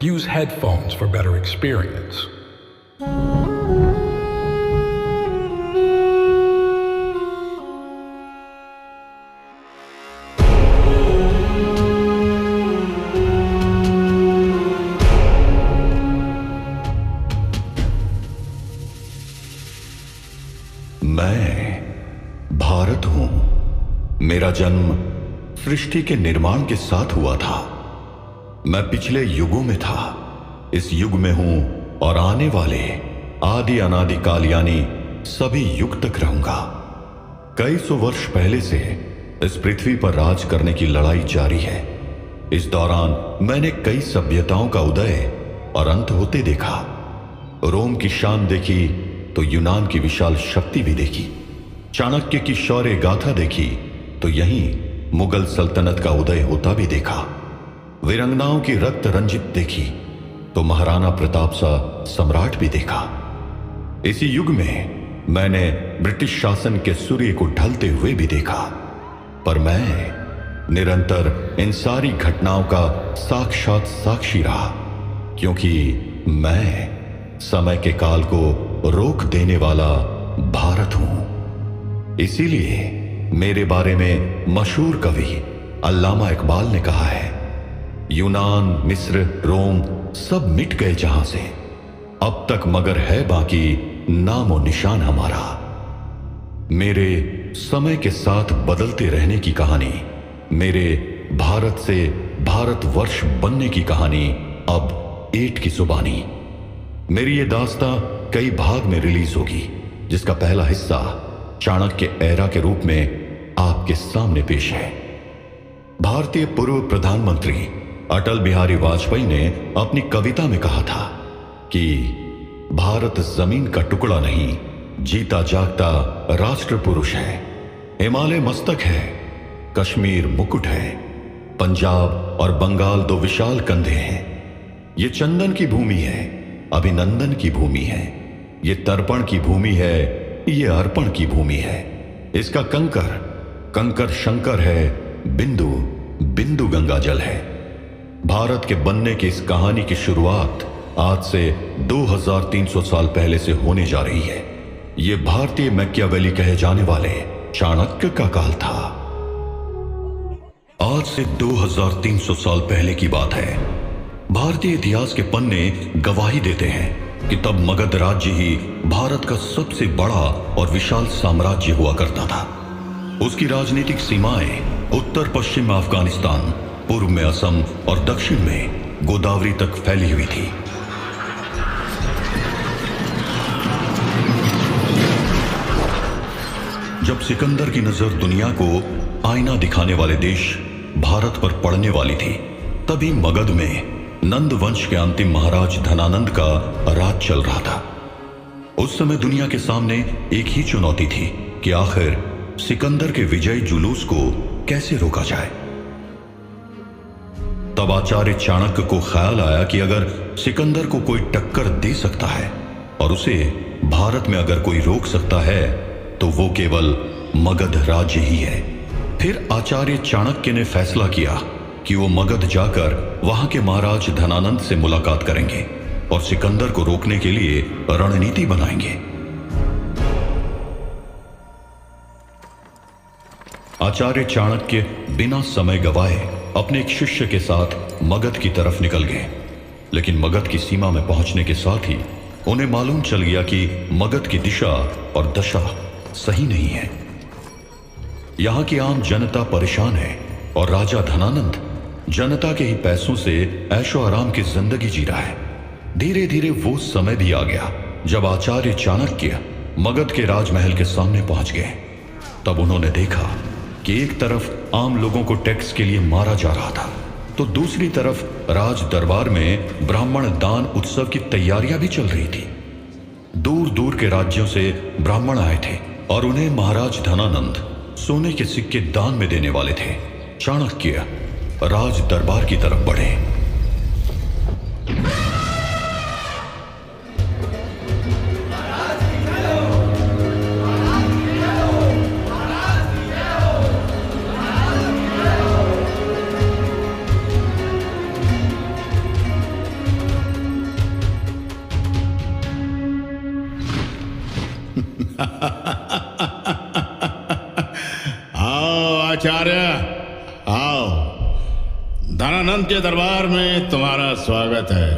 Use headphones for better experience. मैं भारत हूं। मेरा जन्म सृष्टि के निर्माण के साथ हुआ था। मैं पिछले युगों में था, इस युग में हूं और आने वाले आदि अनादि काल यानी सभी युग तक रहूंगा। कई सौ वर्ष पहले से इस पृथ्वी पर राज करने की लड़ाई जारी है। इस दौरान मैंने कई सभ्यताओं का उदय और अंत होते देखा। रोम की शान देखी तो यूनान की विशाल शक्ति भी देखी। चाणक्य की शौर्य गाथा देखी तो यहीं मुगल सल्तनत का उदय होता भी देखा। वीरंगनाओं की रक्त रंजित देखी तो महाराणा प्रताप सा सम्राट भी देखा। इसी युग में मैंने ब्रिटिश शासन के सूर्य को ढलते हुए भी देखा। पर मैं निरंतर इन सारी घटनाओं का साक्षात साक्षी रहा, क्योंकि मैं समय के काल को रोक देने वाला भारत हूं। इसीलिए मेरे बारे में मशहूर कवि अल्लामा इकबाल ने कहा है, यूनान, मिस्र, रोम सब मिट गए जहां से, अब तक मगर है बाकी नामो निशान हमारा। मेरे समय के साथ बदलते रहने की कहानी, मेरे भारत से भारतवर्ष बनने की कहानी अब ईंट की जुबानी। मेरी ये दास्तां कई भाग में रिलीज होगी, जिसका पहला हिस्सा चाणक्य एरा के रूप में आपके सामने पेश है। भारतीय पूर्व प्रधानमंत्री अटल बिहारी वाजपेयी ने अपनी कविता में कहा था कि भारत जमीन का टुकड़ा नहीं, जीता जागता राष्ट्र पुरुष है। हिमालय मस्तक है, कश्मीर मुकुट है, पंजाब और बंगाल दो विशाल कंधे हैं। ये चंदन की भूमि है, अभिनंदन की भूमि है, ये तर्पण की भूमि है, ये अर्पण की भूमि है। इसका कंकर कंकर शंकर है, बिंदु बिंदु गंगा जल है। भारत के बनने की इस कहानी की शुरुआत आज से 2300 साल पहले से होने जा रही है। ये भारतीय मैकियावेली कहे जाने वाले चाणक्य का काल था। आज से 2300 साल पहले की बात है। भारतीय इतिहास के पन्ने गवाही देते हैं कि तब मगध राज्य ही भारत का सबसे बड़ा और विशाल साम्राज्य हुआ करता था। उसकी राजनीतिक सीमाएं उत्तर पश्चिम में अफगानिस्तान, पूर्व में असम और दक्षिण में गोदावरी तक फैली हुई थी। जब सिकंदर की नजर दुनिया को आईना दिखाने वाले देश भारत पर पड़ने वाली थी, तभी मगध में नंद वंश के अंतिम महाराज धनानंद का राज चल रहा था। उस समय दुनिया के सामने एक ही चुनौती थी कि आखिर सिकंदर के विजय जुलूस को कैसे रोका जाए। तब आचार्य चाणक्य को ख्याल आया कि अगर सिकंदर को कोई टक्कर दे सकता है और उसे भारत में अगर कोई रोक सकता है तो वो केवल मगध राज्य ही है। फिर आचार्य चाणक्य ने फैसला किया कि वो मगध जाकर वहां के महाराज धनानंद से मुलाकात करेंगे और सिकंदर को रोकने के लिए रणनीति बनाएंगे। आचार्य चाणक्य बिना समय गवाए अपने एक शिष्य के साथ मगध की तरफ निकल गए। लेकिन मगध की सीमा में पहुंचने के साथ ही उन्हें मालूम चल गया कि मगध की दिशा और दशा सही नहीं है। यहां की आम जनता परेशान है और राजा धनानंद जनता के ही पैसों से ऐशो आराम की जिंदगी जी रहा है। धीरे धीरे वो समय भी आ गया जब आचार्य चाणक्य मगध के राजमहल के सामने पहुंच गए। तब उन्होंने देखा कि एक तरफ आम लोगों को टैक्स के लिए मारा जा रहा था, तो दूसरी तरफ राज दरबार में ब्राह्मण दान उत्सव की तैयारियां भी चल रही थी। दूर दूर के राज्यों से ब्राह्मण आए थे और उन्हें महाराज धनानंद सोने के सिक्के दान में देने वाले थे। चाणक्य राज दरबार की तरफ बढ़े। आओ आचार्य, आओ। धनानंद के दरबार में तुम्हारा स्वागत है।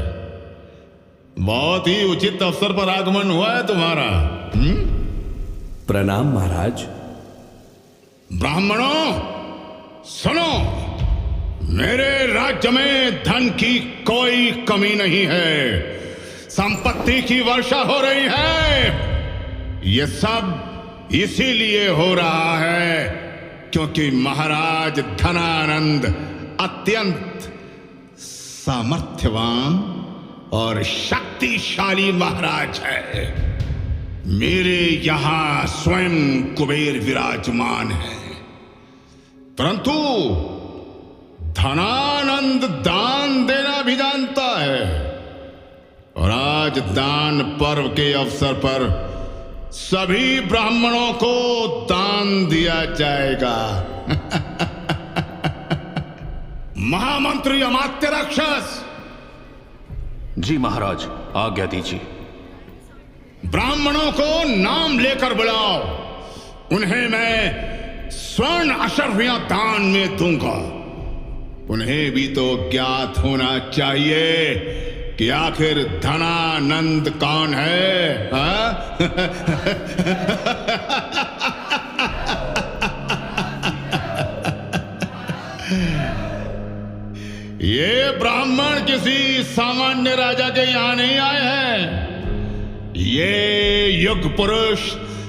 बहुत ही उचित अवसर पर आगमन हुआ है तुम्हारा। प्रणाम महाराज। ब्राह्मणों सुनो, मेरे राज्य में धन की कोई कमी नहीं है। संपत्ति की वर्षा हो रही है। ये सब इसीलिए हो रहा है क्योंकि महाराज धनानंद अत्यंत सामर्थ्यवान और शक्तिशाली महाराज है। मेरे यहां स्वयं कुबेर विराजमान है, परंतु धनानंद दान देना भी जानता है। और आज दान पर्व के अवसर पर सभी ब्राह्मणों को दान दिया जाएगा। महामंत्री अमात्य राक्षस। जी महाराज, आज्ञा दीजिए। ब्राह्मणों को नाम लेकर बुलाओ। उन्हें मैं स्वर्ण अशर्फियां दान में दूंगा। उन्हें भी तो ज्ञात होना चाहिए कि आखिर धनानंद कौन है, हा? ये ब्राह्मण किसी सामान्य राजा के यहां नहीं आए हैं। ये युग पुरुष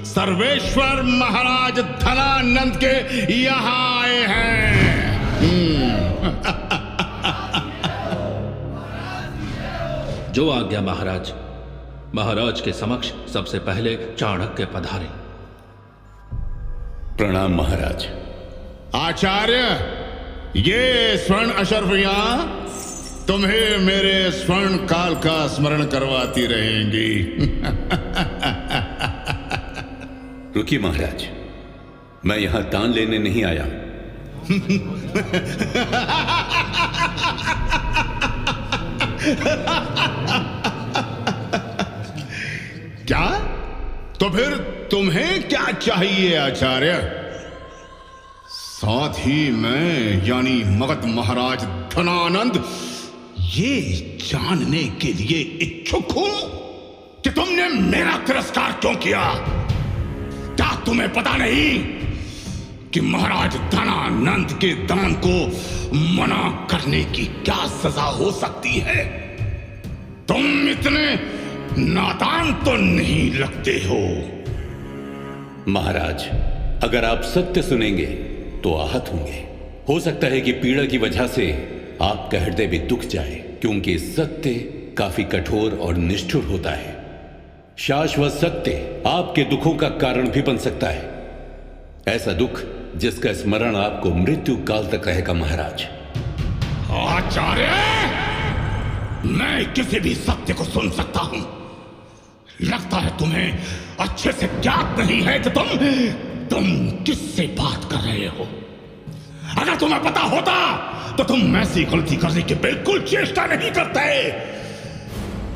सर्वेश्वर महाराज धनानंद के यहां आए हैं। जो आज्ञा महाराज। महाराज के समक्ष सबसे पहले चाणक्य पधारे। प्रणाम महाराज। आचार्य, ये स्वर्ण अशर्फियां तुम्हें मेरे स्वर्ण काल का स्मरण करवाती रहेंगी। रुकिए महाराज, मैं यहां दान लेने नहीं आया। क्या? तो फिर तुम्हें क्या चाहिए आचार्य? साथ ही मैं यानी मगध महाराज धनानंद ये जानने के लिए इच्छुक हूं कि तुमने मेरा तिरस्कार क्यों किया। क्या तुम्हें पता नहीं कि महाराज धनानंद के दान को मना करने की क्या सजा हो सकती है? तुम इतने नादान तो नहीं लगते हो। महाराज, अगर आप सत्य सुनेंगे तो आहत होंगे। हो सकता है कि पीड़ा की वजह से आपका हृदय भी दुख जाए, क्योंकि सत्य काफी कठोर और निष्ठुर होता है। शाश्वत सत्य आपके दुखों का कारण भी बन सकता है। ऐसा दुख जिसका स्मरण आपको मृत्यु काल तक रहेगा महाराज। आचार्य, मैं किसी भी सत्य को सुन सकता हूं। लगता है तुम्हें अच्छे से ज्ञात नहीं है कि तुम किससे बात कर रहे हो। अगर तुम्हें पता होता तो तुम ऐसी गलती करने की बिल्कुल चेष्टा नहीं करते।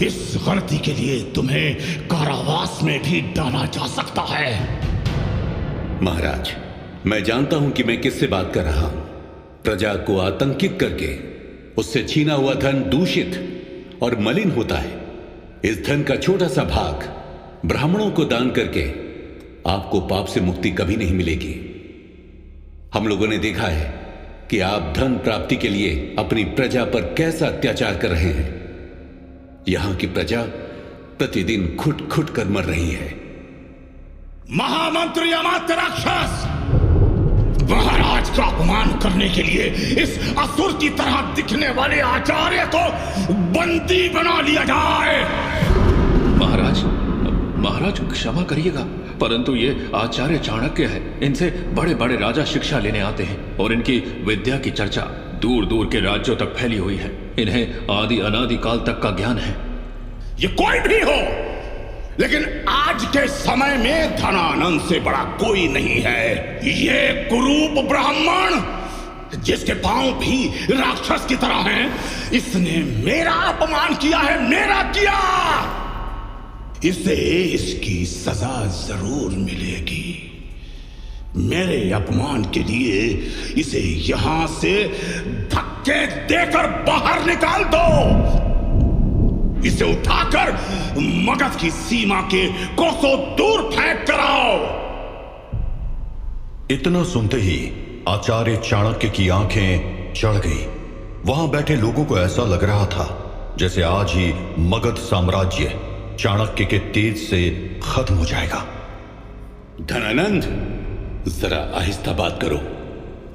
इस गलती के लिए तुम्हें कारावास में भी डाला जा सकता है। महाराज, मैं जानता हूं कि मैं किससे बात कर रहा हूं। प्रजा को आतंकित करके उससे छीना हुआ धन दूषित और मलिन होता है। इस धन का छोटा सा भाग ब्राह्मणों को दान करके आपको पाप से मुक्ति कभी नहीं मिलेगी। हम लोगों ने देखा है कि आप धन प्राप्ति के लिए अपनी प्रजा पर कैसा अत्याचार कर रहे हैं। यहां की प्रजा प्रतिदिन खुट खुट कर मर रही है। महामंत्री अमात्य राक्षस, महाराज का अपमान करने के लिए इस असुर की तरह दिखने वाले आचार्य को बंदी बना लिया जाए। महाराज क्षमा करिएगा, परंतु ये आचार्य चाणक्य है। इनसे बड़े बड़े राजा शिक्षा लेने आते हैं और इनकी विद्या की चर्चा दूर दूर के राज्यों तक फैली हुई है। इन्हें आदि अनादि काल तक का ज्ञान है। ये कोई भी हो, लेकिन आज के समय में धनानंद से बड़ा कोई नहीं है। ये कुरूप ब्राह्मण जिसके पांव भी राक्षस की तरह हैं, इसने मेरा अपमान किया है, मेरा किया। इसे इसकी सजा जरूर मिलेगी। मेरे अपमान के लिए इसे यहां से धक्के देकर बाहर निकाल दो। इसे उठाकर मगध की सीमा के कोसों दूर फेंक कर आओ। इतना सुनते ही आचार्य चाणक्य की आंखें चढ़ गई। वहां बैठे लोगों को ऐसा लग रहा था जैसे आज ही मगध साम्राज्य चाणक्य के तेज से खत्म हो जाएगा। धनानंद, जरा आहिस्ता बात करो।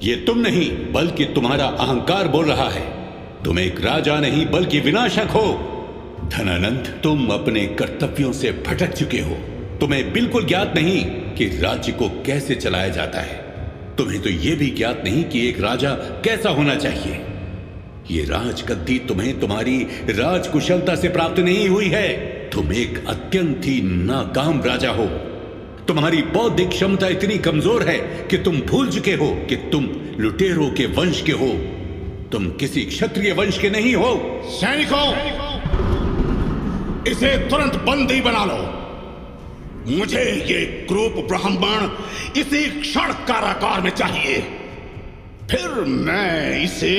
ये तुम नहीं बल्कि तुम्हारा अहंकार बोल रहा है। तुम एक राजा नहीं बल्कि विनाशक हो। धनानंद, तुम अपने कर्तव्यों से भटक चुके हो। तुम्हें बिल्कुल ज्ञात नहीं कि राज्य को कैसे चलाया जाता है। तुम्हें तो यह भी ज्ञात नहीं कि एक राजा कैसा होना चाहिए। ये राजगद्दी तुम्हें तुम्हारी राजकुशलता से प्राप्त नहीं हुई है। तुम एक अत्यंत ही नाकाम राजा हो। तुम्हारी बौद्धिक क्षमता इतनी कमजोर है कि तुम भूल चुके हो कि तुम लुटेरों के वंश के हो। तुम किसी क्षत्रिय वंश के नहीं हो। सैनिकों, इसे तुरंत बंदी बना लो। मुझे ये क्रूप ब्राह्मण इसी क्षण कारागार में चाहिए। फिर मैं इसे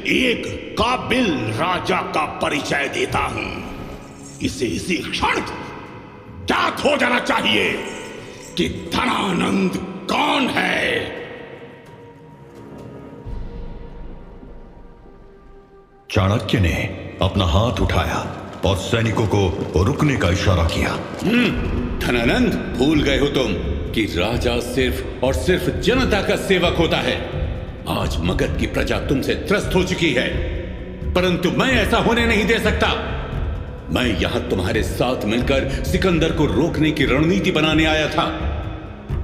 एक काबिल राजा का परिचय देता हूं। इसे इसी क्षण ज्ञात हो जाना चाहिए कि धनानंद कौन है। चाणक्य ने अपना हाथ उठाया और सैनिकों को रुकने का इशारा किया। धनानंद, भूल गए हो तुम कि राजा सिर्फ और सिर्फ जनता का सेवक होता है। आज मगध की प्रजा तुमसे त्रस्त हो चुकी है, परंतु मैं ऐसा होने नहीं दे सकता। मैं यहां तुम्हारे साथ मिलकर सिकंदर को रोकने की रणनीति बनाने आया था,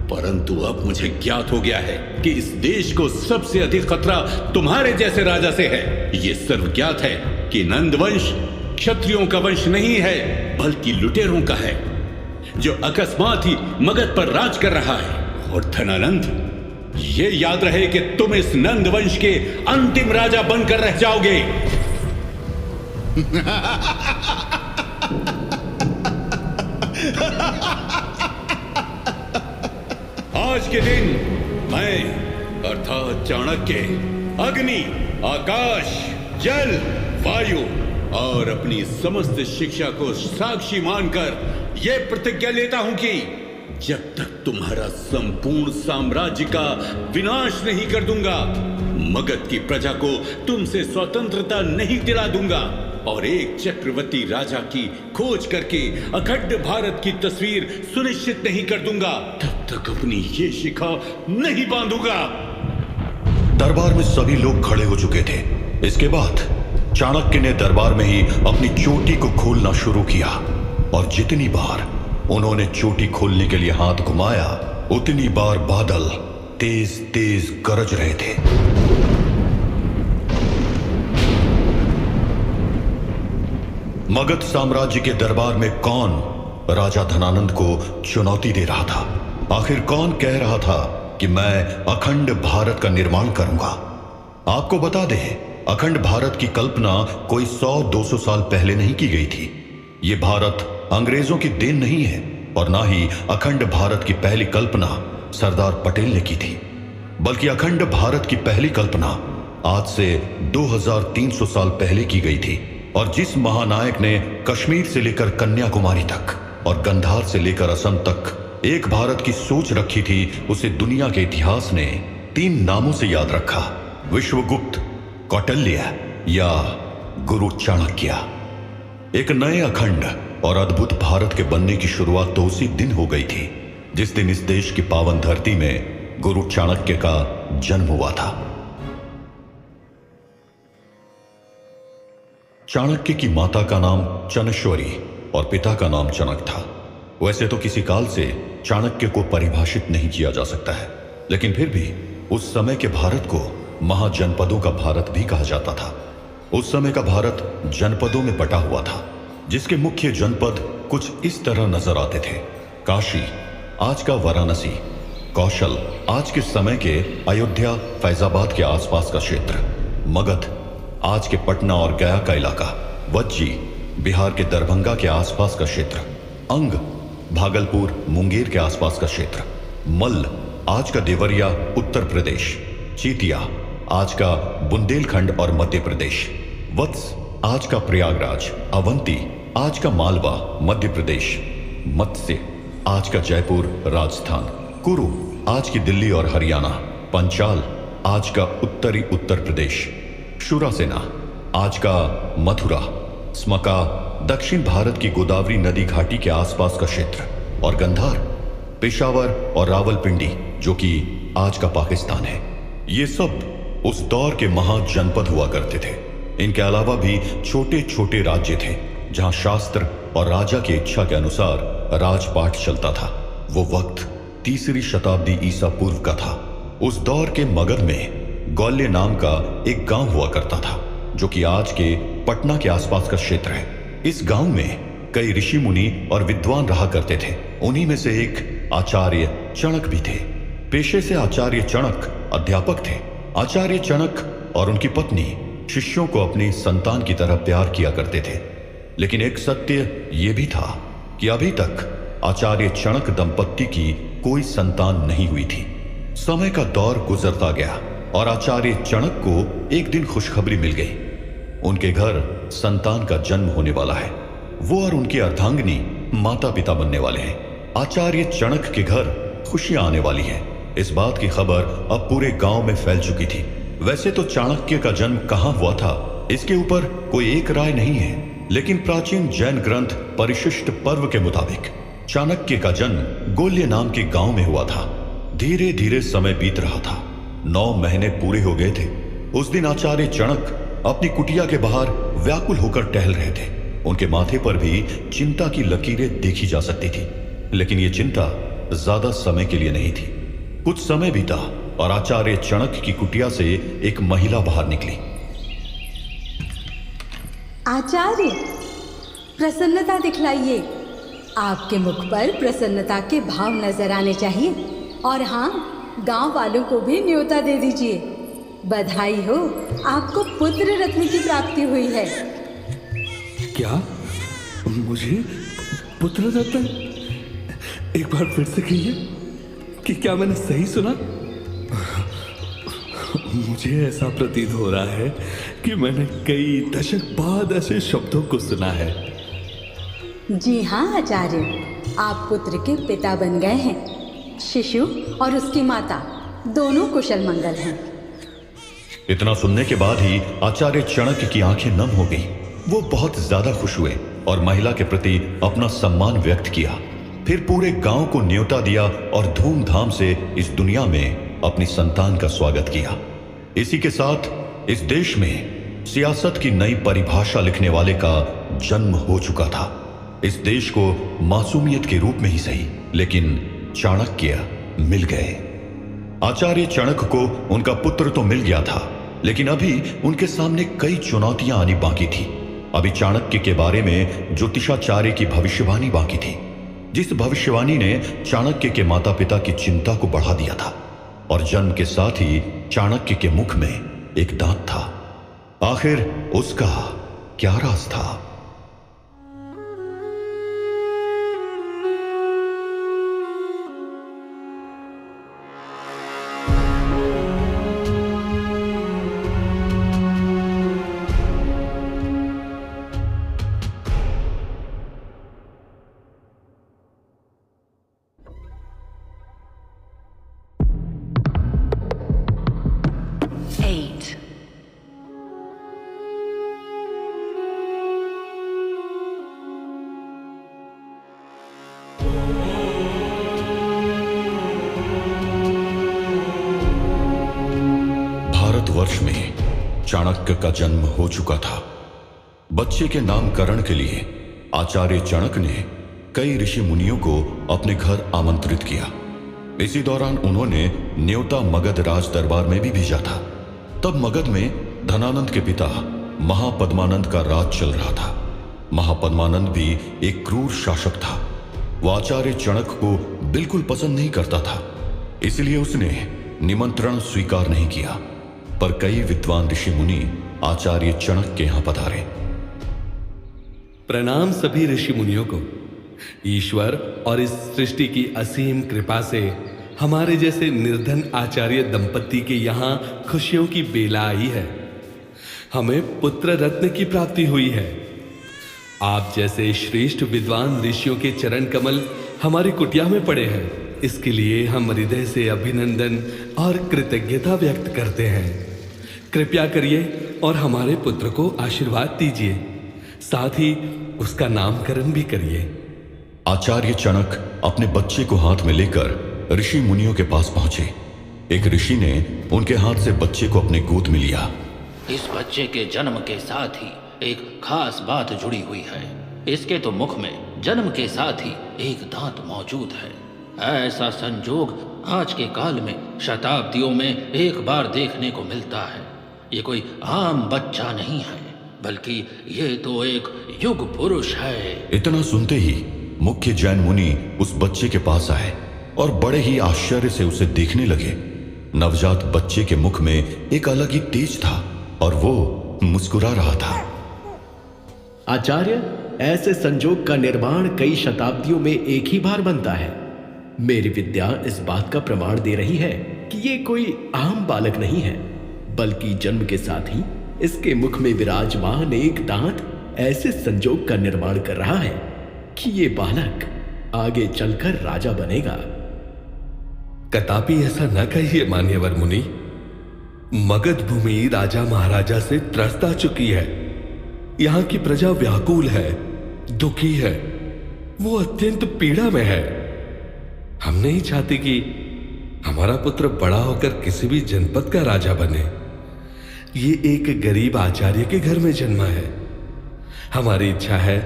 परंतु अब मुझे ज्ञात हो गया है कि इस देश को सबसे अधिक खतरा तुम्हारे जैसे राजा से है। यह सर्वज्ञात है कि नंद वंश क्षत्रियों का वंश नहीं है बल्कि लुटेरों का है, जो अकस्मात ही मगध पर राज कर रहा है। और धनानंद, ये याद रहे कि तुम इस नंद वंश के अंतिम राजा बनकर रह जाओगे। आज के दिन मैं अर्थात चाणक्य अग्नि, आकाश, जल, वायु और अपनी समस्त शिक्षा को साक्षी मानकर यह प्रतिज्ञा लेता हूं कि जब तक तुम्हारा संपूर्ण साम्राज्य का विनाश नहीं कर दूंगा, मगध की प्रजा को तुमसे स्वतंत्रता नहीं दिला दूंगा और एक चक्रवर्ती राजा की खोज करके अखंड भारत की तस्वीर सुनिश्चित नहीं कर दूंगा, तब तक अपनी ये शिखा नहीं बांधूंगा। दरबार में सभी लोग खड़े हो चुके थे। इसके बाद चाणक्य ने दरबार में ही अपनी चोटी को खोलना शुरू किया और जितनी बार उन्होंने चोटी खोलने के लिए हाथ घुमाया, उतनी बार बादल तेज तेज गरज रहे थे। मगध साम्राज्य के दरबार में कौन राजा धनानंद को चुनौती दे रहा था? आखिर कौन कह रहा था कि मैं अखंड भारत का निर्माण करूंगा? आपको बता दें, अखंड भारत की कल्पना कोई 100-200 साल पहले नहीं की गई थी। यह भारत अंग्रेजों की देन नहीं है और ना ही अखंड भारत की पहली कल्पना सरदार पटेल ने की थी, बल्कि अखंड भारत की पहली कल्पना आज से 2300 साल पहले की गई थी। और जिस महानायक ने कश्मीर से लेकर कन्याकुमारी तक और गंधार से लेकर असम तक एक भारत की सोच रखी थी, उसे दुनिया के इतिहास ने 3 नामों से याद रखा: विश्वगुप्त, कौटिल्य या गुरु चाणक्य। एक नए अखंड और अद्भुत भारत के बनने की शुरुआत तो उसी दिन हो गई थी जिस दिन इस देश की पावन धरती में गुरु चाणक्य का जन्म हुआ था। चाणक्य की माता का नाम चनेश्वरी और पिता का नाम चनक था। वैसे तो किसी काल से चाणक्य को परिभाषित नहीं किया जा सकता है, लेकिन फिर भी उस समय के भारत को महाजनपदों का भारत भी कहा जाता था। उस समय का भारत जनपदों में बटा हुआ था, जिसके मुख्य जनपद कुछ इस तरह नजर आते थे: काशी, आज का वाराणसी; कौशल, आज के समय के अयोध्या, फैजाबाद के आसपास का क्षेत्र; मगध, आज के पटना और गया का इलाका; वज्जी, बिहार के दरभंगा के आसपास का क्षेत्र; अंग भागलपुर मुंगेर के आसपास का क्षेत्र, मल्ल आज का देवरिया उत्तर प्रदेश, चीतिया आज का बुंदेलखंड और मध्य प्रदेश, वत्स आज का प्रयागराज, अवंती आज का मालवा मध्य प्रदेश, मत्स्य आज का जयपुर राजस्थान, कुरु आज की दिल्ली और हरियाणा, पंचाल आज का उत्तरी उत्तर प्रदेश, शुरासेना आज का मथुरा, स्मका दक्षिण भारत की गोदावरी नदी घाटी के आसपास का क्षेत्र, और गंधार पेशावर और रावलपिंडी जो कि आज का पाकिस्तान है। ये सब उस दौर के महाजनपद हुआ करते थे। इनके अलावा भी छोटे छोटे राज्य थे जहां शास्त्र और राजा की इच्छा के अनुसार राजपाट चलता था। वो वक्त 3री शताब्दी ईसा पूर्व का था। उस दौर के मगध में गौल्य नाम का एक गांव हुआ करता था जो कि आज के पटना के आसपास का क्षेत्र है। इस गांव में कई ऋषि मुनि और विद्वान रहा करते थे। उन्हीं में से एक आचार्य चणक भी थे। पेशे से आचार्य चणक अध्यापक थे। आचार्य चणक और उनकी पत्नी शिष्यों को अपनी संतान की तरह प्यार किया करते थे। लेकिन एक सत्य यह भी था कि अभी तक आचार्य चणक दंपत्ति की कोई संतान नहीं हुई थी। समय का दौर गुजरता गया और आचार्य चणक को एक दिन खुशखबरी मिल गई। उनके घर संतान का जन्म होने वाला है। वो और उनकी अर्धांगिनी माता पिता बनने वाले हैं। आचार्य चणक के घर खुशियां आने वाली है। इस बात की खबर अब पूरे गांव में फैल चुकी थी। वैसे तो चाणक्य का जन्म कहां हुआ था इसके ऊपर कोई एक राय नहीं है, लेकिन प्राचीन जैन ग्रंथ परिशिष्ट पर्व के मुताबिक चाणक्य का जन्म गोल्य नाम के गांव में हुआ था। धीरे धीरे समय बीत रहा था। 9 महीने पूरे हो गए थे। उस दिन आचार्य चणक अपनी कुटिया के बाहर व्याकुल होकर टहल रहे थे। उनके माथे पर भी चिंता की लकीरें देखी जा सकती थी, लेकिन यह चिंता ज्यादा समय के लिए नहीं थी। कुछ समय बीता और आचार्य चणक की कुटिया से एक महिला बाहर निकली। आचार्य, प्रसन्नता दिखलाइए। आपके मुख पर प्रसन्नता के भाव नजर आने चाहिए। और हाँ, गांव वालों को भी न्योता दे दीजिए। बधाई हो, आपको पुत्र रत्न की प्राप्ति हुई है। क्या? मुझे पुत्र रत्न? एक बार फिर से कहिए कि क्या मैंने सही सुना? मुझे ऐसा प्रतीत हो रहा है कि मैंने कई दशक बाद ऐसे शब्दों को सुना है। जी हाँ आचार्य, आप पुत्र के पिता बन गए हैं। शिशु और उसकी माता दोनों कुशल मंगल हैं। इतना सुनने के बाद ही आचार्य चणक की आंखें नम हो गईं। वो बहुत ज्यादा खुश हुए और महिला के प्रति अपना सम्मान व्यक्त किया। फिर पूरे गांव को न्योता दिया और धूमधाम से इस दुनिया में अपनी संतान का स्वागत किया। इसी के साथ इस देश में सियासत की नई परिभाषा लिखने वाले का जन्म हो चुका था। इस देश को मासूमियत के रूप में ही सही, लेकिन चाणक्य मिल गए। आचार्य चणक को उनका पुत्र तो मिल गया था, लेकिन अभी उनके सामने कई चुनौतियां आनी बाकी थी। अभी चाणक्य के बारे में ज्योतिषाचार्य की भविष्यवाणी बाकी थी, जिस भविष्यवाणी ने चाणक्य के माता पिता की चिंता को बढ़ा दिया था। और जन्म के साथ ही चाणक्य के मुख में एक दांत था। आखिर उसका क्या राज था? वर्ष में चाणक्य का जन्म हो चुका था। बच्चे के नामकरण के लिए आचार्य चणक ने कई ऋषि मुनियों को अपने घर आमंत्रित किया। इसी दौरान उन्होंने न्योता मगध राज दरबार में भी भेजा था। तब मगध में धनानंद के पिता महापद्मानंद का राज चल रहा था। महापद्मानंद भी एक क्रूर शासक था। वह आचार्य चणक को बिल्कुल पसंद नहीं करता था, इसलिए उसने निमंत्रण स्वीकार नहीं किया। पर कई विद्वान ऋषि मुनि आचार्य चणक के यहां पधारे। प्रणाम सभी ऋषि मुनियों को। ईश्वर और इस सृष्टि की असीम कृपा से हमारे जैसे निर्धन आचार्य दंपत्ति के यहाँ खुशियों की बेला आई है। हमें पुत्र रत्न की प्राप्ति हुई है। आप जैसे श्रेष्ठ विद्वान ऋषियों के चरण कमल हमारी कुटिया में पड़े हैं। इसके लिए हम हृदय से अभिनंदन और कृतज्ञता व्यक्त करते हैं। कृपया करिए और हमारे पुत्र को आशीर्वाद दीजिए, साथ ही उसका नामकरण भी करिए। आचार्य चणक अपने बच्चे को हाथ में लेकर ऋषि मुनियों के पास पहुंचे। एक ऋषि ने उनके हाथ से बच्चे को अपने गोद में लिया। इस बच्चे के जन्म के साथ ही एक खास बात जुड़ी हुई है। इसके तो मुख में जन्म के साथ ही एक दांत मौजूद है। ऐसा संजोग आज के काल में शताब्दियों में एक बार देखने को मिलता है। ये कोई आम बच्चा नहीं है, बल्कि ये तो एक युग पुरुष है। इतना सुनते ही मुख्य जैन मुनि उस बच्चे के पास आए और बड़े ही आश्चर्य से उसे देखने लगे। नवजात बच्चे के मुख में एक अलग ही तेज था और वो मुस्कुरा रहा था। आचार्य, ऐसे संजोग का निर्माण कई शताब्दियों में एक ही बार बनता है। मेरी विद्या इस बात का प्रमाण दे रही है कि ये कोई आम बालक नहीं है, बल्कि जन्म के साथ ही इसके मुख में विराजमान एक दांत ऐसे संजोग का निर्माण कर रहा है कि ये बालक आगे चलकर राजा बनेगा। कदापि ऐसा न कहिए मान्यवर मुनि। मगध भूमि राजा महाराजा से त्रस्त आ चुकी है। यहाँ की प्रजा व्याकुल है, दुखी है, वो अत्यंत पीड़ा में है। हम नहीं चाहते कि हमारा पुत्र बड़ा होकर किसी भी जनपद का राजा बने। ये एक गरीब आचार्य के घर में जन्मा है। हमारी इच्छा है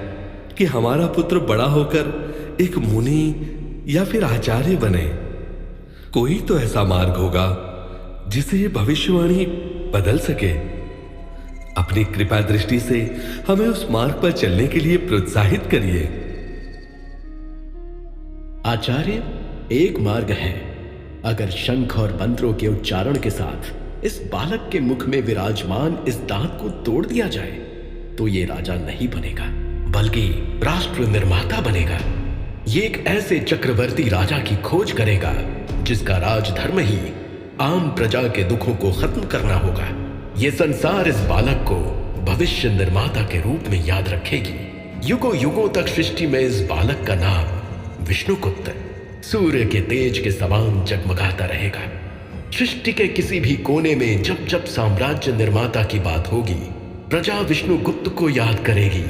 कि हमारा पुत्र बड़ा होकर एक मुनि या फिर आचार्य बने। कोई तो ऐसा मार्ग होगा जिसे ये भविष्यवाणी बदल सके। अपनी कृपा दृष्टि से हमें उस मार्ग पर चलने के लिए प्रोत्साहित करिए। आचार्य, एक मार्ग है। अगर शंख और मंत्रों के उच्चारण के साथ इस बालक के मुख में विराजमान इस दांत को तोड़ दिया जाए तो ये राजा नहीं बनेगा, बल्कि राष्ट्र निर्माता बनेगा। ये एक ऐसे चक्रवर्ती राजा की खोज करेगा जिसका राजधर्म ही आम प्रजा के दुखों को खत्म करना होगा। ये संसार इस बालक को भविष्य निर्माता के रूप में याद रखेगी। युगों युगों तक सृष्टि में इस बालक का नाम विष्णुगुप्त सूर्य के तेज के समान जगमगाता रहेगा। सृष्टि के किसी भी कोने में जब जब साम्राज्य निर्माता की बात होगी, प्रजा विष्णुगुप्त को याद करेगी।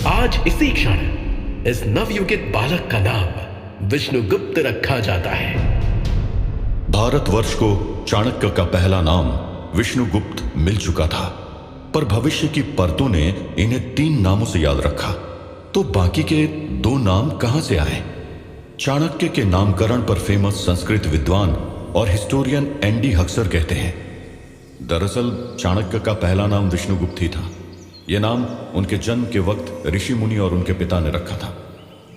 आज इसी क्षण इस नवयुगित बालक का नाम विष्णुगुप्त रखा जाता है। भारतवर्ष को चाणक्य का पहला नाम विष्णुगुप्त मिल चुका था, पर भविष्य की परतों ने इन्हें 3 नामों से याद रखा। तो बाकी के 2 नाम कहां से आए? चाणक्य के नामकरण पर फेमस संस्कृत विद्वान और हिस्टोरियन एनडी हक्सर कहते हैं, दरअसल चाणक्य का पहला नाम विष्णुगुप्त ही था। यह नाम उनके जन्म के वक्त ऋषि मुनि और उनके पिता ने रखा था।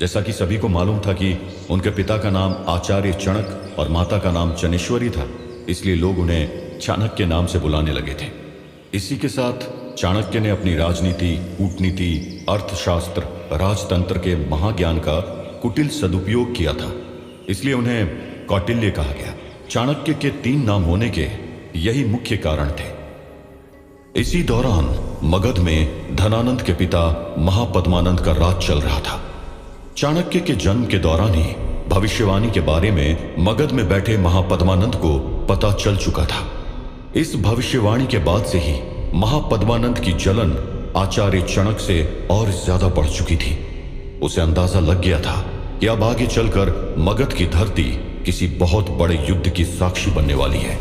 जैसा कि सभी को मालूम था कि उनके पिता का नाम आचार्य चणक और माता का नाम चनेश्वरी था, इसलिए लोग उन्हें चाणक्य नाम से बुलाने लगे थे। इसी के साथ चाणक्य ने अपनी राजनीति, कूटनीति, अर्थशास्त्र, राजतंत्र के महाज्ञान का कुटिल सदुपयोग किया था, इसलिए उन्हें कौटिल्य कहा गया। चाणक्य के 3 नाम होने के यही मुख्य कारण थे। इसी दौरान मगध में धनानंद के पिता महापद्मानंद का राज चल रहा था। चाणक्य के जन्म के दौरान ही भविष्यवाणी के बारे में मगध में बैठे महापद्मानंद को पता चल चुका था। इस भविष्यवाणी के बाद से ही महापद्मानंद की जलन आचार्य चणक से और ज्यादा बढ़ चुकी थी। उसे अंदाजा लग गया था कि अब आगे चलकर मगध की धरती किसी बहुत बड़े युद्ध की साक्षी बनने वाली है।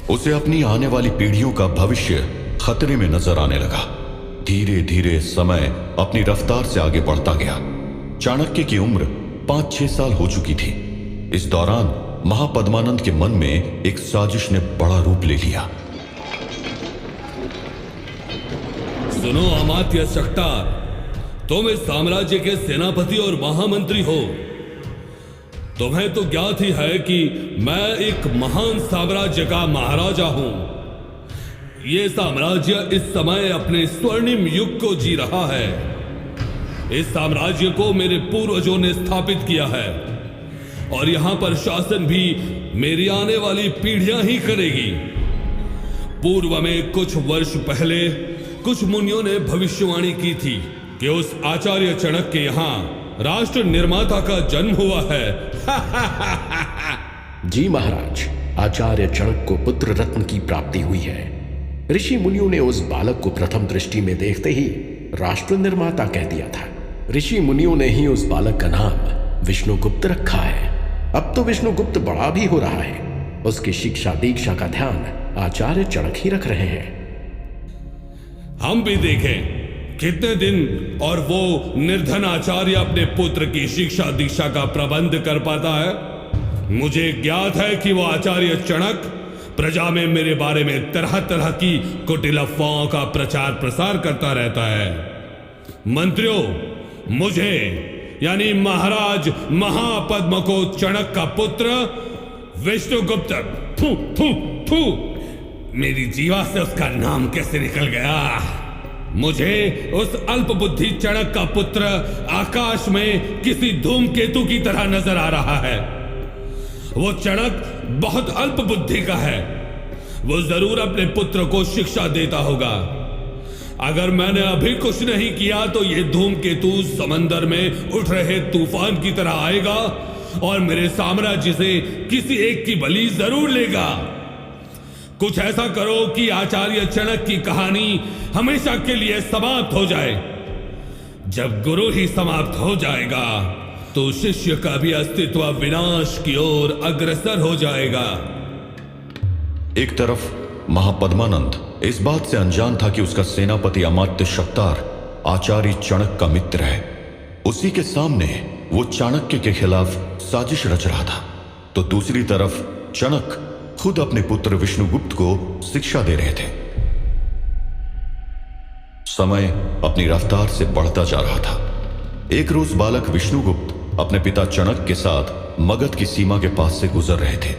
उसे अपनी आने वाली पीढ़ियों का भविष्य खतरे में नजर आने लगा। धीरे धीरे समय अपनी रफ्तार से आगे बढ़ता गया। चाणक्य की उम्र 5-6 साल हो चुकी थी। इस दौरान महापद्मानंद के मन में एक साजिश ने बड़ा रूप ले लिया। सुनो अमात्य शक्तार, तुम इस साम्राज्य के सेनापति और महामंत्री हो। तुम्हें तो ज्ञात ही है कि मैं एक महान साम्राज्य का महाराजा हूं। यह साम्राज्य इस समय अपने स्वर्णिम युग को जी रहा है। इस साम्राज्य को मेरे पूर्वजों ने स्थापित किया है और यहां पर शासन भी मेरी आने वाली पीढ़ियां ही करेगी। पूर्व में कुछ वर्ष पहले कुछ मुनियों ने भविष्यवाणी की थी कि उस आचार्य चाणक्य के यहां राष्ट्र निर्माता का जन्म हुआ है। जी महाराज, आचार्य चाणक्य को पुत्र रत्न की प्राप्ति हुई है। ऋषि मुनियों ने उस बालक को प्रथम दृष्टि में देखते ही राष्ट्र निर्माता कह दिया था। ऋषि मुनियों ने ही उस बालक का नाम विष्णुगुप्त रखा है। अब तो विष्णुगुप्त बड़ा भी हो रहा है। उसकी शिक्षा दीक्षा का ध्यान आचार्य चाणक्य ही रख रहे हैं। हम भी देखें कितने दिन और वो निर्धन आचार्य अपने पुत्र की शिक्षा दीक्षा का प्रबंध कर पाता है। मुझे ज्ञात है कि वो आचार्य चाणक्य प्रजा में मेरे बारे में तरह तरह की कुटिल अफवाहों का प्रचार प्रसार करता रहता है। मंत्रियों, मुझे यानी महाराज महापद्म को चाणक्य का पुत्र विष्णुगुप्त, फू फू फू, मेरी जीवा से उसका नाम कैसे निकल गया। मुझे उस अल्प बुद्धि चाणक्य का पुत्र आकाश में किसी धूमकेतु की तरह नजर आ रहा है। वो चाणक्य बहुत अल्प बुद्धि का है। वो जरूर अपने पुत्र को शिक्षा देता होगा। अगर मैंने अभी कुछ नहीं किया तो ये धूमकेतु समंदर में उठ रहे तूफान की तरह आएगा और मेरे साम्राज्य से किसी एक की बलि जरूर लेगा। कुछ ऐसा करो कि आचार्य चाणक्य की कहानी हमेशा के लिए समाप्त हो जाए। जब गुरु ही समाप्त हो जाएगा तो शिष्य का भी अस्तित्व विनाश की ओर अग्रसर हो जाएगा। एक तरफ महापद्मानंद इस बात से अनजान था कि उसका सेनापति अमात्य शक्तार आचार्य चाणक्य का मित्र है। उसी के सामने वो चाणक्य के खिलाफ साजिश रच रहा था, तो दूसरी तरफ चाणक्य खुद अपने पुत्र विष्णुगुप्त को शिक्षा दे रहे थे। समय अपनी रफ्तार से बढ़ता जा रहा था। एक रोज बालक विष्णुगुप्त अपने पिता चाणक्य के साथ मगध की सीमा के पास से गुजर रहे थे।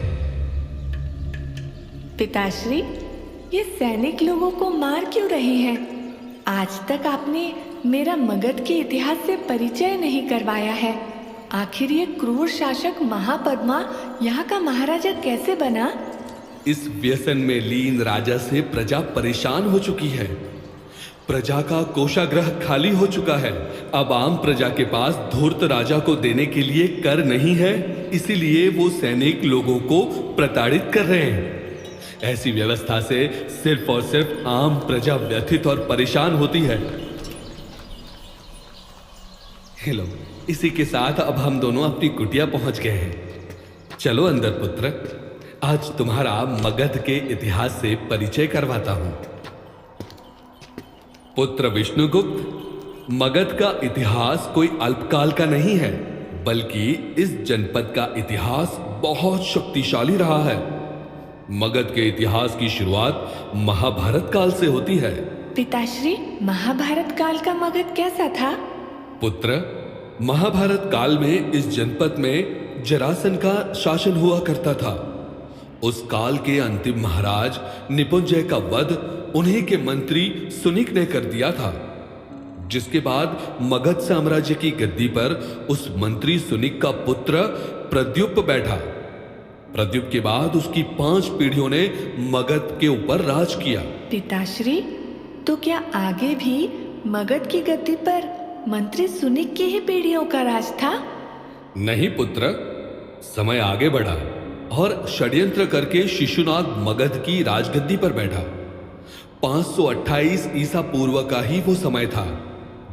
पिताश्री, ये सैनिक लोगों को मार क्यों रहे हैं? आज तक आपने मेरा मगध के इतिहास से परिचय नहीं करवाया है। आखिर ये क्रूर शासक महापद्मा यहाँ का महाराजा कैसे बना? इस व्यसन में लीन राजा से प्रजा परेशान हो चुकी है। प्रजा का कोषागृह खाली हो चुका है। अब आम प्रजा के पास धूर्त राजा को देने के लिए कर नहीं है, इसीलिए वो सैनिक लोगों को प्रताड़ित कर रहे हैं। ऐसी व्यवस्था से सिर्फ और सिर्फ आम प्रजा व्यथित और परेशान होती है। हेलो, इसी के साथ अब हम दोनों अपनी कुटिया पहुंच गए हैं। चलो अंदर पुत्र, आज तुम्हारा मगध के इतिहास से परिचय करवाता हूं। पुत्र विष्णुगुप्त, मगध का इतिहास कोई अल्पकाल का नहीं है, बल्कि इस जनपद का इतिहास बहुत शक्तिशाली रहा है। मगध के इतिहास की शुरुआत महाभारत काल से होती है। पिताश्री, महाभारत काल का मगध कैसा था? पुत्र, महाभारत काल में इस जनपद में जरासन का शासन हुआ करता था। उस काल के अंतिम महाराज निपुंजय का वध उन्हीं के मंत्री सुनिक ने कर दिया था, जिसके बाद मगध साम्राज्य की गद्दी पर उस मंत्री सुनिक का पुत्र प्रद्युप्त बैठा। प्रद्युप्त के बाद उसकी 5 पीढ़ियों ने मगध के ऊपर राज किया। पिताश्री, तो क्या आगे भी मगध की गद्दी पर मंत्री सुनिक की ही पीढ़ियों का राज था? नहीं पुत्र, समय आगे बढ़ा और षड्यंत्र करके शिशुनाग मगध की राजगद्दी पर बैठा। 528 ईसा पूर्व का ही वो समय था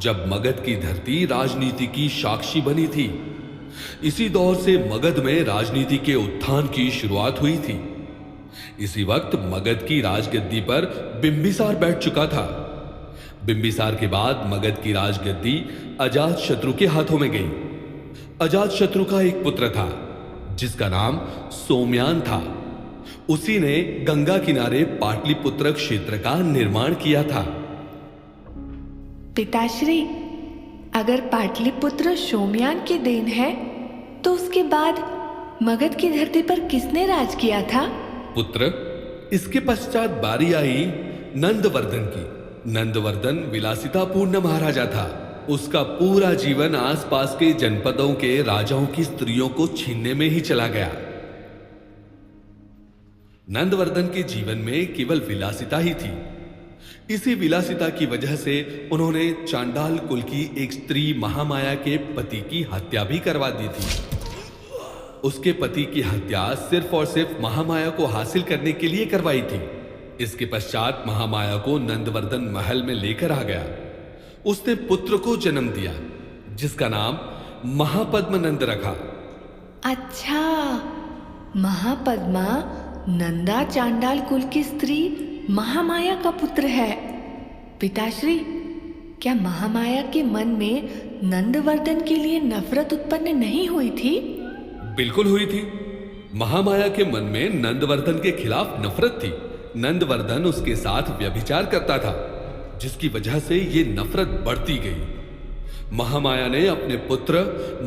जब मगध की धरती राजनीति की साक्षी बनी थी। इसी दौर से मगध में राजनीति के उत्थान की शुरुआत हुई थी। इसी वक्त मगध की राजगद्दी पर बिंबिसार बैठ चुका था। बिंबिसार के बाद मगध की राजगद्दी अजातशत्रु के हाथों में गई। अजातशत्रु का एक पुत्र था जिसका नाम सोम्यान था। उसी ने गंगा किनारे पाटलिपुत्र क्षेत्र का निर्माण किया था। पिताश्री, अगर पाटलिपुत्र सोम्यान की देन है तो उसके बाद मगध की धरती पर किसने राज किया था? पुत्र, इसके पश्चात बारी आई नंदवर्धन की। नंदवर्धन विलासितापूर्ण महाराजा था। उसका पूरा जीवन आसपास के जनपदों के राजाओं की स्त्रियों को छीनने में ही चला गया। नंदवर्धन के जीवन में केवल विलासिता ही थी। इसी विलासिता की वजह से उन्होंने चांडाल कुल की एक स्त्री महामाया के पति की हत्या भी करवा दी थी। उसके पति की हत्या सिर्फ और सिर्फ महामाया को हासिल करने के लिए करवाई थी। इसके पश्चात महामाया को नंदवर्धन महल में लेकर आ गया। उसने पुत्र को जन्म दिया जिसका नाम महापद्मनंद रखा। अच्छा, महापद्मा नंदा चांडाल कुल की स्त्री महामाया का पुत्र है। पिताश्री, क्या महामाया के मन में नंदवर्धन के लिए नफरत उत्पन्न नहीं हुई थी? बिल्कुल हुई थी। महामाया के मन में नंदवर्धन के खिलाफ नफरत थी। नंदवर्धन उसके साथ व्यभिचार करता था, जिसकी वजह से ये नफरत बढ़ती गई। महामाया ने अपने पुत्र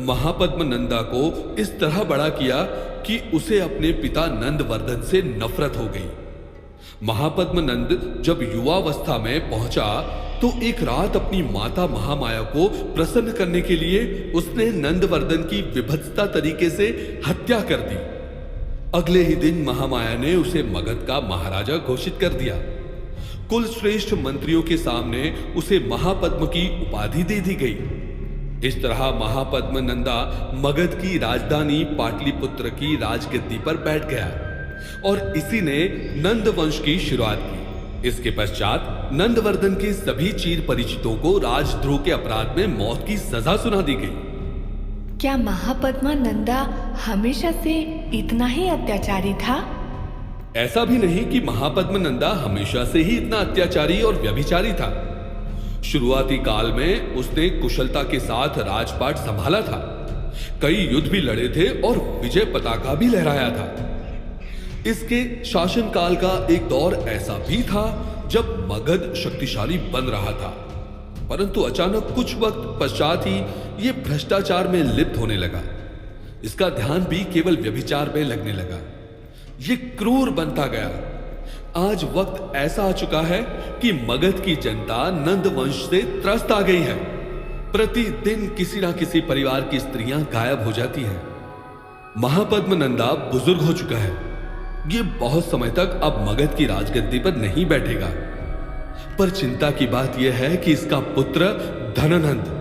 महापद्मनंदा को इस तरह बड़ा किया कि उसे अपने पिता नंदवर्धन से नफरत हो गई। महापद्मनंद जब युवावस्था में पहुंचा तो एक रात अपनी माता महामाया को प्रसन्न करने के लिए उसने नंदवर्धन की विभत्सता तरीके से हत्या कर दी। अगले ही दिन महामाया ने उसे मगध का महाराजा घोषित कर दिया। कुल श्रेष्ठ मंत्रियों के सामने उसे महापद्म की उपाधि दे दी गई। इस तरह महापद्मनंदा मगध की राजधानी पाटलिपुत्र की राजगद्दी पर बैठ गया और इसी ने नंद वंश की शुरुआत की। इसके पश्चात नंदवर्धन के सभी चीर परिचितों को राजद्रोह के अपराध में मौत की सजा सुना दी गई। क्या महापद्मा नंदा हमेशा से इतना ही अत्याचारी था? ऐसा भी नहीं कि महापद्मनंदा हमेशा से ही इतना अत्याचारी और व्यभिचारी था। शुरुआती काल में उसने कुशलता के साथ राजपाट संभाला था, कई युद्ध भी लड़े थे और विजय पताका भी लहराया था। इसके शासनकाल का एक दौर ऐसा भी था जब मगध शक्तिशाली बन रहा था, परंतु अचानक कुछ वक्त पश्चात ही यह भ्रष्टाचार में लिप्त होने लगा। इसका ध्यान भी केवल व्यभिचार में लगने लगा। यह क्रूर बनता गया। आज वक्त ऐसा आ चुका है कि मगध की जनता नंद वंश से त्रस्त आ गई है। प्रतिदिन किसी ना किसी परिवार की स्त्रियां गायब हो जाती हैं। महापद्मनंदा बुजुर्ग हो चुका है। यह बहुत समय तक अब मगध की राजगद्दी पर नहीं बैठेगा। पर चिंता की बात यह है कि इसका पुत्र धननंद,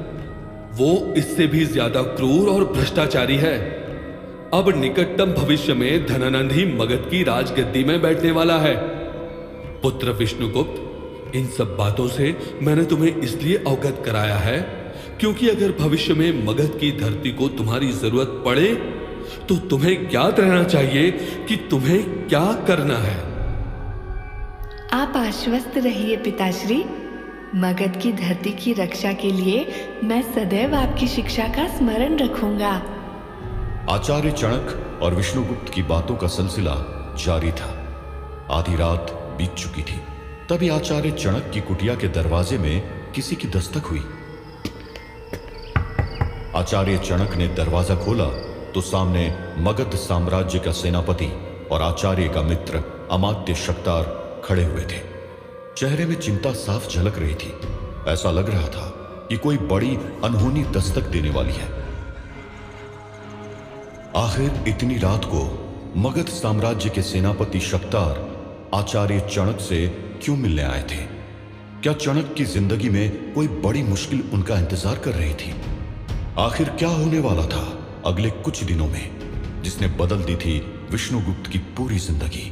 वो इससे भी ज्यादा क्रूर और भ्रष्टाचारी है। अब निकटतम भविष्य में धननंद ही मगध की राजगद्दी में बैठने वाला है। पुत्र विष्णुगुप्त, इन सब बातों से मैंने तुम्हें इसलिए अवगत कराया है क्योंकि अगर भविष्य में मगध की धरती को तुम्हारी जरूरत पड़े तो तुम्हें ज्ञात रहना चाहिए कि तुम्हें क्या करना है। आप आश्वस्त रहिए पिताश्री। मगध की धरती की रक्षा के लिए मैं सदैव आपकी शिक्षा का स्मरण रखूंगा। आचार्य चाणक्य और विष्णुगुप्त की बातों का सिलसिला जारी था। आधी रात बीत चुकी थी। तभी आचार्य चाणक्य की कुटिया के दरवाजे में किसी की दस्तक हुई। आचार्य चाणक्य ने दरवाजा खोला तो सामने मगध साम्राज्य का सेनापति और आचार्य का मित्र अमात्य शक्तार खड़े हुए थे। चेहरे में चिंता साफ झलक रही थी। ऐसा लग रहा था कि कोई बड़ी अनहोनी दस्तक देने वाली है। आखिर इतनी रात को मगध साम्राज्य के सेनापति शक्तार आचार्य चाणक्य से क्यों मिलने आए थे? क्या चाणक्य की जिंदगी में कोई बड़ी मुश्किल उनका इंतजार कर रही थी? आखिर क्या होने वाला था अगले कुछ दिनों में जिसने बदल दी थी विष्णुगुप्त की पूरी जिंदगी?